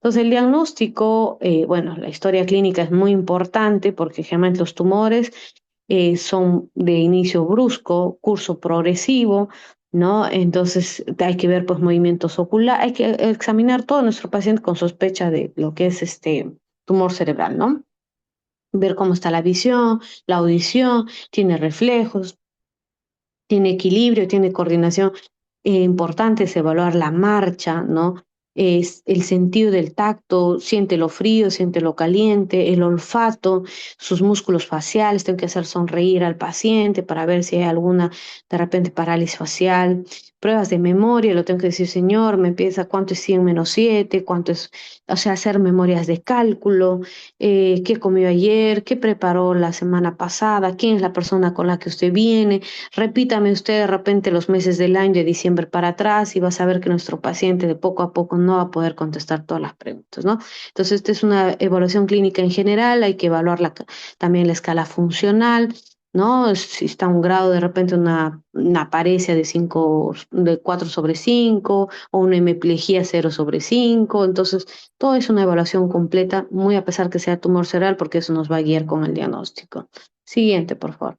[SPEAKER 1] Entonces, el diagnóstico, bueno, la historia clínica es muy importante porque generalmente los tumores son de inicio brusco, curso progresivo, ¿no? Entonces, hay que ver pues movimientos oculares, hay que examinar todo nuestro paciente con sospecha de lo que es este tumor cerebral, ¿no? Ver cómo está la visión, la audición, tiene reflejos, tiene equilibrio, tiene coordinación. Importante es evaluar la marcha, ¿no? Es el sentido del tacto, siente lo frío, siente lo caliente, el olfato, sus músculos faciales, tengo que hacer sonreír al paciente para ver si hay alguna, de repente, parálisis facial. Pruebas de memoria, lo tengo que decir, señor, me empieza cuánto es 100 menos 7, cuánto es, o sea, hacer memorias de cálculo, qué comió ayer, qué preparó la semana pasada, quién es la persona con la que usted viene. Repítame usted de repente los meses del año de diciembre para atrás y vas a ver que nuestro paciente de poco a poco no va a poder contestar todas las preguntas, ¿no? Entonces, esta es una evaluación clínica en general, hay que evaluar también la escala funcional, ¿no? Si está un grado de repente una paresia de 5, de 4 sobre 5 o una hemiplegia 0/5. Entonces, todo es una evaluación completa, muy a pesar que sea tumor cerebral, porque eso nos va a guiar con el diagnóstico. Siguiente, por favor.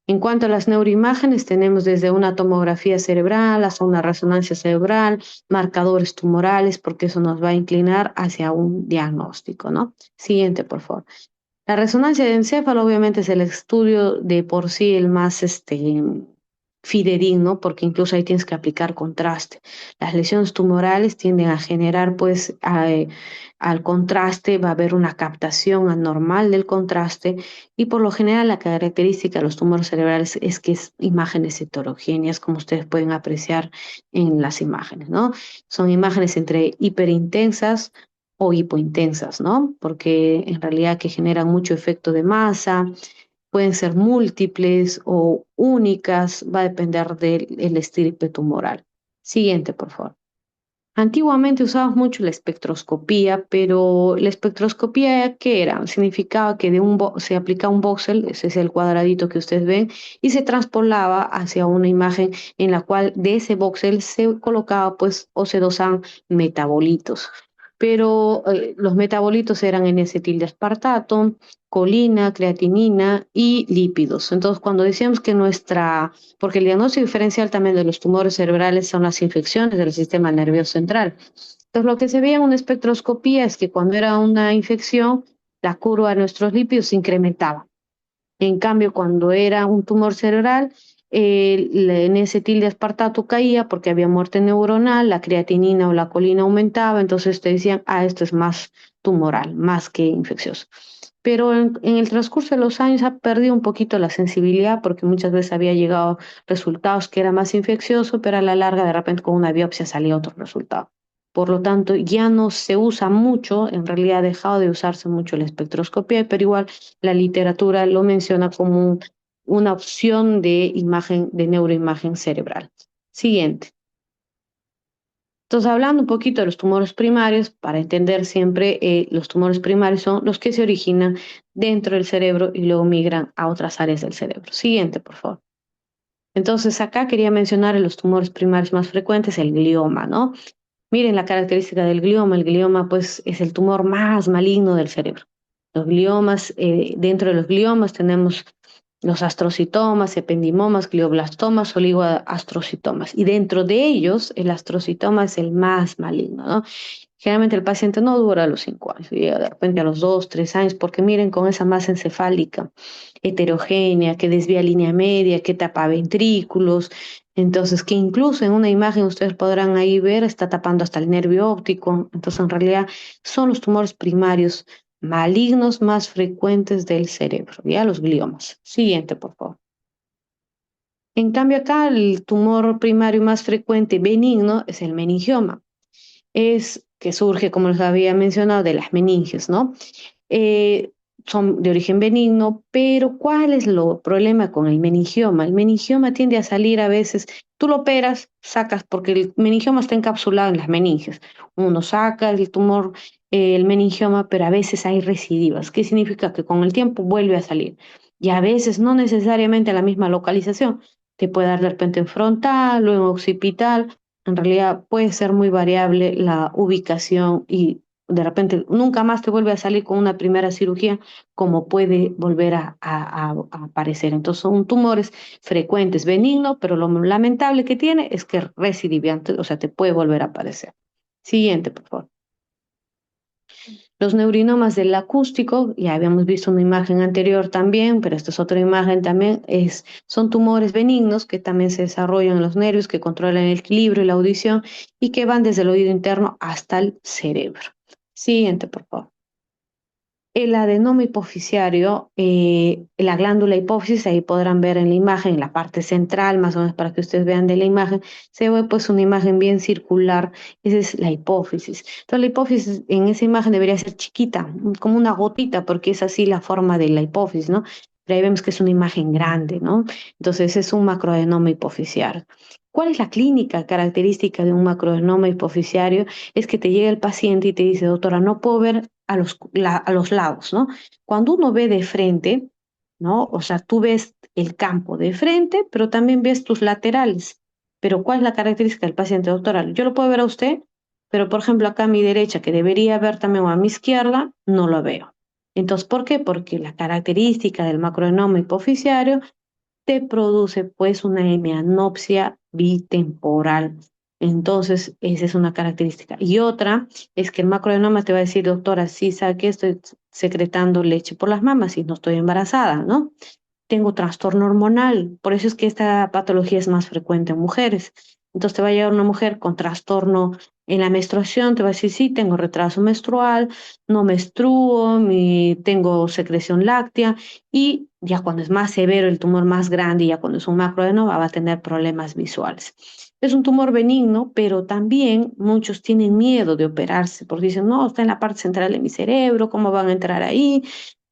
[SPEAKER 1] En cuanto a las neuroimágenes, tenemos desde una tomografía cerebral hasta una resonancia cerebral, marcadores tumorales, porque eso nos va a inclinar hacia un diagnóstico, ¿no? Siguiente, por favor. La resonancia de encéfalo obviamente es el estudio de por sí el más fidedigno, porque incluso ahí tienes que aplicar contraste. Las lesiones tumorales tienden a generar, pues, al contraste, va a haber una captación anormal del contraste y por lo general la característica de los tumores cerebrales es que es imágenes heterogéneas, como ustedes pueden apreciar en las imágenes, ¿no? Son imágenes entre hiperintensas o hipointensas, ¿no? Porque en realidad que generan mucho efecto de masa, pueden ser múltiples o únicas, va a depender del estirpe tumoral. Siguiente, por favor. Antiguamente usábamos mucho la espectroscopía, pero la espectroscopía, ¿qué era? Significaba que se aplicaba un voxel, ese es el cuadradito que ustedes ven, y se traspolaba hacia una imagen en la cual de ese voxel se colocaba pues o se dosaban metabolitos. Pero los metabolitos eran N-acetil de aspartato, colina, creatinina y lípidos. Entonces, cuando decíamos que porque el diagnóstico diferencial también de los tumores cerebrales son las infecciones del sistema nervioso central. Entonces, lo que se veía en una espectroscopía es que cuando era una infección, la curva de nuestros lípidos se incrementaba. En cambio, cuando era un tumor cerebral, el N-acetil de aspartato caía porque había muerte neuronal, la creatinina o la colina aumentaba, entonces te decían, ah, esto es más tumoral, más que infeccioso. Pero en el transcurso de los años ha perdido un poquito la sensibilidad porque muchas veces había llegado resultados que era más infeccioso, pero a la larga de repente con una biopsia salía otro resultado. Por lo tanto, ya no se usa mucho, en realidad ha dejado de usarse mucho la espectroscopia, pero igual la literatura lo menciona como una opción de imagen, de neuroimagen cerebral. Siguiente. Entonces, hablando un poquito de los tumores primarios, para entender siempre, los tumores primarios son los que se originan dentro del cerebro y luego migran a otras áreas del cerebro. Siguiente, por favor. Entonces, acá quería mencionar los tumores primarios más frecuentes, el glioma, ¿no? Miren la característica del glioma. El glioma, pues, es el tumor más maligno del cerebro. Los gliomas, dentro de los gliomas tenemos los astrocitomas, ependimomas, glioblastomas, oligoastrocitomas. Y dentro de ellos, el astrocitoma es el más maligno, ¿no? Generalmente el paciente no dura los 5 años, llega de repente a los 2, 3 años, porque miren con esa masa encefálica heterogénea que desvía línea media, que tapa ventrículos, entonces que incluso en una imagen ustedes podrán ahí ver, está tapando hasta el nervio óptico, entonces en realidad son los tumores primarios malignos más frecuentes del cerebro, ya los gliomas. Siguiente, por favor. En cambio acá el tumor primario más frecuente benigno es el meningioma, es que surge, como les había mencionado, de las meninges, ¿no? Eh, Son de origen benigno, pero ¿cuál es el problema con el meningioma? El meningioma tiende a salir a veces, tú lo operas, sacas, porque el meningioma está encapsulado en las meninges. Uno saca el tumor, el meningioma, pero a veces hay recidivas. ¿Qué significa? Que con el tiempo vuelve a salir. Y a veces no necesariamente a la misma localización. Te puede dar de repente en frontal o en occipital. En realidad puede ser muy variable la ubicación y de repente nunca más te vuelve a salir con una primera cirugía, como puede volver a aparecer. Entonces son tumores frecuentes, benigno, pero lo lamentable que tiene es que es recidiviante, o sea, te puede volver a aparecer. Siguiente, por favor. Los neurinomas del acústico, ya habíamos visto una imagen anterior también, pero esta es otra imagen también, son tumores benignos que también se desarrollan en los nervios, que controlan el equilibrio y la audición y que van desde el oído interno hasta el cerebro. Siguiente, por favor. El adenoma hipoficiario, la glándula hipófisis, ahí podrán ver en la imagen, en la parte central, más o menos para que ustedes vean de la imagen, se ve pues una imagen bien circular, esa es la hipófisis. Entonces la hipófisis en esa imagen debería ser chiquita, como una gotita, porque es así la forma de la hipófisis, ¿no? Pero ahí vemos que es una imagen grande, ¿no? Entonces es un macroadenoma hipoficiario. ¿Cuál es la clínica característica de un macroadenoma hipoficiario? Es que te llega el paciente y te dice, doctora, no puedo ver a los lados, ¿no? Cuando uno ve de frente, ¿no? O sea, tú ves el campo de frente, pero también ves tus laterales. Pero ¿cuál es la característica del paciente, doctora? Yo lo puedo ver a usted, pero por ejemplo acá a mi derecha, que debería ver también, o a mi izquierda, no lo veo. Entonces, ¿por qué? Porque la característica del macroenoma hipoficiario te produce pues una hemianopsia bitemporal. Entonces, esa es una característica. Y otra es que el macroenoma te va a decir, doctora, sí, sabe que estoy secretando leche por las mamas y no estoy embarazada, ¿no? Tengo trastorno hormonal, por eso es que esta patología es más frecuente en mujeres. Entonces te va a llegar una mujer con trastorno en la menstruación, te va a decir, sí, tengo retraso menstrual, no menstruo, tengo secreción láctea y ya cuando es más severo, el tumor más grande, ya cuando es un macroadenoma, va a tener problemas visuales. Es un tumor benigno, pero también muchos tienen miedo de operarse porque dicen, no, está en la parte central de mi cerebro, ¿cómo van a entrar ahí?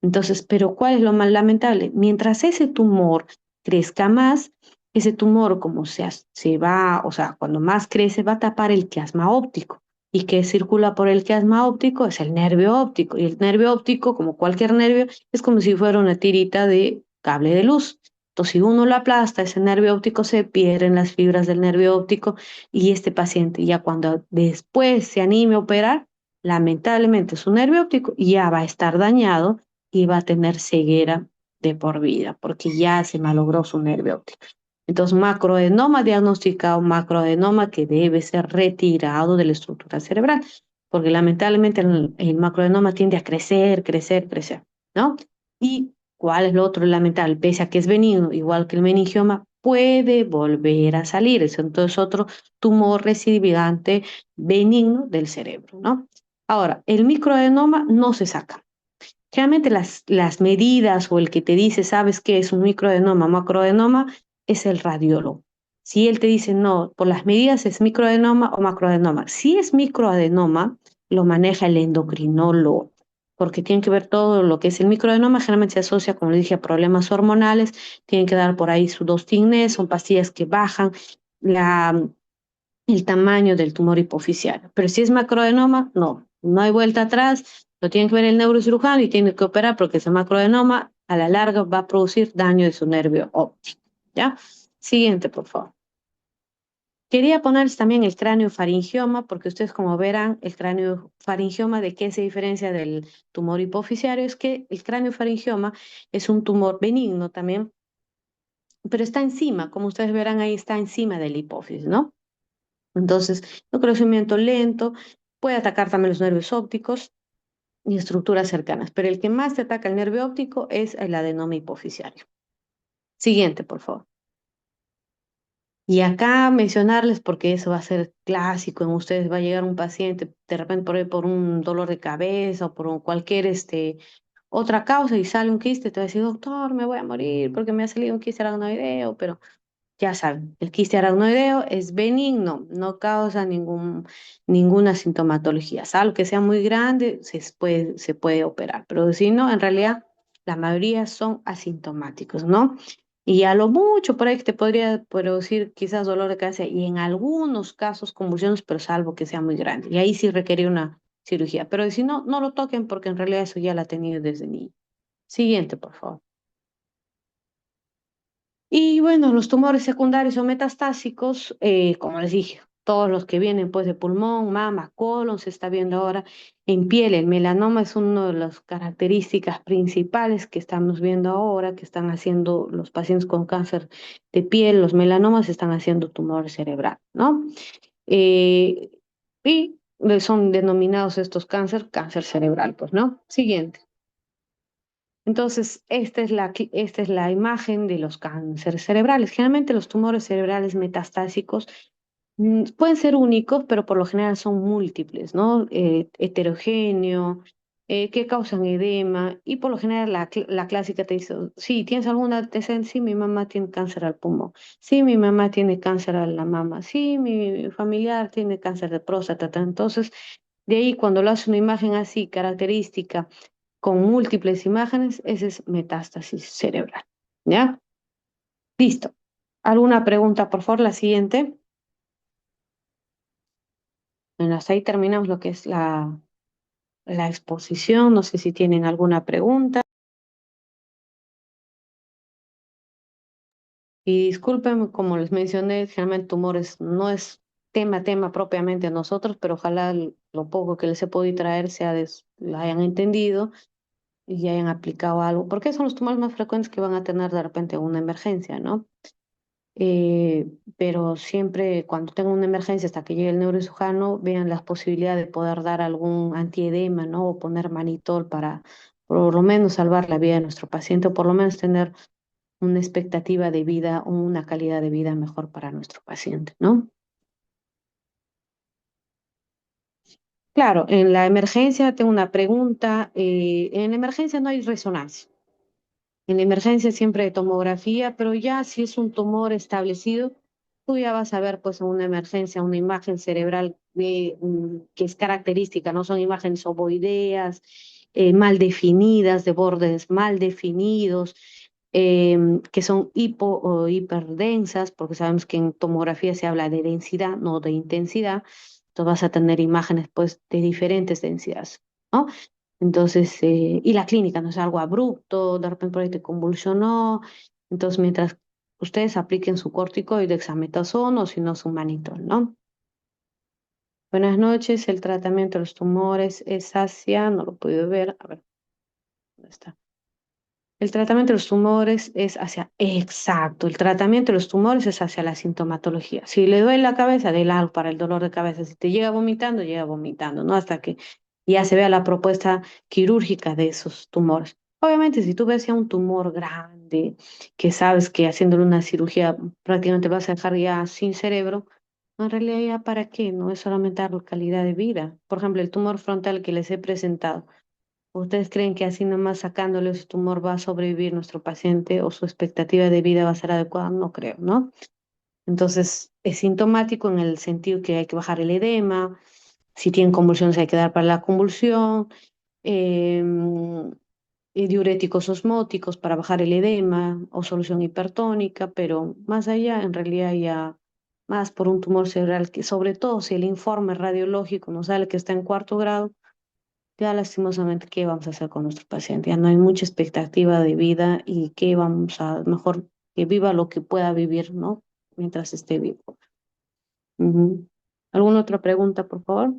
[SPEAKER 1] Entonces, pero ¿cuál es lo más lamentable? Mientras ese tumor crezca más, ese tumor como se va, o sea, cuando más crece, va a tapar el chiasma óptico. ¿Y que circula por el chiasma óptico? Es el nervio óptico. Y el nervio óptico, como cualquier nervio, es como si fuera una tirita de cable de luz. Entonces, si uno lo aplasta, ese nervio óptico se pierden las fibras del nervio óptico y este paciente ya cuando después se anime a operar, lamentablemente su nervio óptico ya va a estar dañado y va a tener ceguera de por vida, porque ya se malogró su nervio óptico. Entonces, macroadenoma diagnosticado, macroadenoma que debe ser retirado de la estructura cerebral, porque lamentablemente el macroadenoma tiende a crecer, crecer, crecer, ¿no? ¿Y cuál es lo otro lamentable? Pese a que es benigno, igual que el meningioma, puede volver a salir. Es entonces otro tumor recidivante benigno del cerebro, ¿no? Ahora, el microadenoma no se saca. Realmente las medidas o el que te dice, ¿sabes qué es un microadenoma, macroadenoma? Es el radiólogo. Si él te dice, no, por las medidas es microadenoma o macroadenoma. Si es microadenoma, lo maneja el endocrinólogo, porque tiene que ver todo lo que es el microadenoma, generalmente se asocia, como le dije, a problemas hormonales, tienen que dar por ahí su dostignes, son pastillas que bajan la, el tamaño del tumor hipoficiario. Pero si es macroadenoma, no, no hay vuelta atrás, lo tiene que ver el neurocirujano y tiene que operar porque ese macroadenoma a la larga va a producir daño de su nervio óptico. ¿Ya? Siguiente, por favor. Quería ponerles también el cráneo faringioma, porque ustedes como verán, el cráneo faringioma, ¿de qué se diferencia del tumor hipoficiario? Es que el cráneo faringioma es un tumor benigno también, pero está encima, como ustedes verán ahí, está encima de la hipófisis, ¿no? Entonces, un crecimiento lento, puede atacar también los nervios ópticos y estructuras cercanas, pero el que más te ataca el nervio óptico es el adenoma hipoficiario. Siguiente, por favor. Y acá mencionarles, porque eso va a ser clásico en ustedes, va a llegar un paciente de repente por, ahí por un dolor de cabeza o por cualquier otra causa y sale un quiste, te va a decir, doctor, me voy a morir porque me ha salido un quiste aracnoideo, pero ya saben, el quiste aracnoideo es benigno, no causa ninguna sintomatología. Salvo que sea muy grande, se puede operar, pero si no, en realidad la mayoría son asintomáticos, ¿no? Y a lo mucho por ahí que te podría producir quizás dolor de cabeza y en algunos casos convulsiones, pero salvo que sea muy grande. Y ahí sí requería una cirugía. Pero si no, no lo toquen porque en realidad eso ya la ha tenido desde niño. Siguiente, por favor. Y bueno, los tumores secundarios o metastásicos, como les dije, todos los que vienen pues de pulmón, mama, colon, se está viendo ahora en piel. El melanoma es una de las características principales que estamos viendo ahora, que están haciendo los pacientes con cáncer de piel, los melanomas están haciendo tumor cerebral, ¿no? Eh, y son denominados estos cáncer cerebral, pues, ¿no? Siguiente. Entonces, esta es la imagen de los cánceres cerebrales. Generalmente los tumores cerebrales metastásicos pueden ser únicos, pero por lo general son múltiples, ¿no? Heterogéneo, que causan edema, y por lo general la clásica te dice, sí, ¿tienes alguna antecedente? Sí, mi mamá tiene cáncer al pulmón, sí, mi mamá tiene cáncer a la mama, sí, mi familiar tiene cáncer de próstata. Entonces, de ahí cuando lo hace una imagen así, característica, con múltiples imágenes, ese es metástasis cerebral, ¿ya? Listo. ¿Alguna pregunta, por favor? La siguiente. Bueno, hasta ahí terminamos lo que es la exposición. No sé si tienen alguna pregunta. Y disculpen, como les mencioné, generalmente tumores no es tema propiamente a nosotros, pero ojalá lo poco que les he podido traer lo hayan entendido y hayan aplicado algo, porque son los tumores más frecuentes que van a tener de repente una emergencia, ¿no? Pero siempre cuando tenga una emergencia hasta que llegue el neurocirujano, vean las posibilidades de poder dar algún antiedema, ¿no? O poner manitol para por lo menos salvar la vida de nuestro paciente o por lo menos tener una expectativa de vida o una calidad de vida mejor para nuestro paciente, ¿no? Claro, en la emergencia tengo una pregunta. En la emergencia no hay resonancia. En la emergencia siempre hay tomografía, pero ya si es un tumor establecido, tú ya vas a ver pues en una emergencia una imagen cerebral que es característica, no son imágenes ovoideas, mal definidas, de bordes mal definidos, que son hipo o hiperdensas, porque sabemos que en tomografía se habla de densidad, no de intensidad. Entonces vas a tener imágenes pues de diferentes densidades, ¿no? Entonces, y la clínica no es algo abrupto, de repente por ahí te convulsionó. Entonces, mientras ustedes apliquen su corticoide, dexametasona o si no, su manitol, ¿no? Buenas noches, el tratamiento de los tumores es hacia, no lo he podido ver, a ver, ¿dónde está? El tratamiento de los tumores es hacia, exacto, el tratamiento de los tumores es hacia la sintomatología. Si le duele la cabeza, déle algo para el dolor de cabeza. Si te llega vomitando, ¿no? Hasta que ya se vea la propuesta quirúrgica de esos tumores. Obviamente, si tú ves ya un tumor grande, que sabes que haciéndole una cirugía prácticamente vas a dejar ya sin cerebro, en realidad ya para qué, no es solamente dar calidad de vida. Por ejemplo, el tumor frontal que les he presentado. ¿Ustedes creen que así nomás sacándole ese tumor va a sobrevivir nuestro paciente o su expectativa de vida va a ser adecuada? No creo, ¿no? Entonces, es sintomático en el sentido que hay que bajar el edema, si tienen convulsiones hay que dar para la convulsión, eh, y diuréticos osmóticos para bajar el edema o solución hipertónica, pero más allá, en realidad ya más por un tumor cerebral que sobre todo si el informe radiológico nos sale que está en cuarto grado, ya lastimosamente, ¿qué vamos a hacer con nuestro paciente? Ya no hay mucha expectativa de vida y qué vamos a, mejor que viva lo que pueda vivir, ¿no? Mientras esté vivo. Ujú. ¿Alguna otra pregunta, por favor?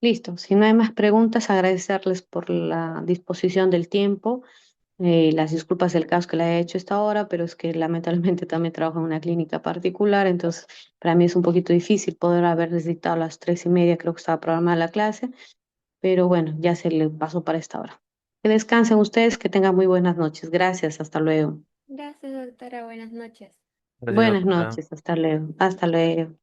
[SPEAKER 1] Listo. Si no hay más preguntas, agradecerles por la disposición del tiempo. Las disculpas del caso que le he hecho esta hora, pero es que lamentablemente también trabajo en una clínica particular, entonces para mí es un poquito difícil poder haberles dictado a las 3:30, creo que estaba programada la clase, pero bueno, ya se le pasó para esta hora. Que descansen ustedes, que tengan muy buenas noches. Gracias, hasta luego.
[SPEAKER 3] Gracias, doctora. Buenas noches.
[SPEAKER 2] Gracias,
[SPEAKER 1] Buenas
[SPEAKER 2] doctora.
[SPEAKER 1] noches, hasta luego. Hasta luego.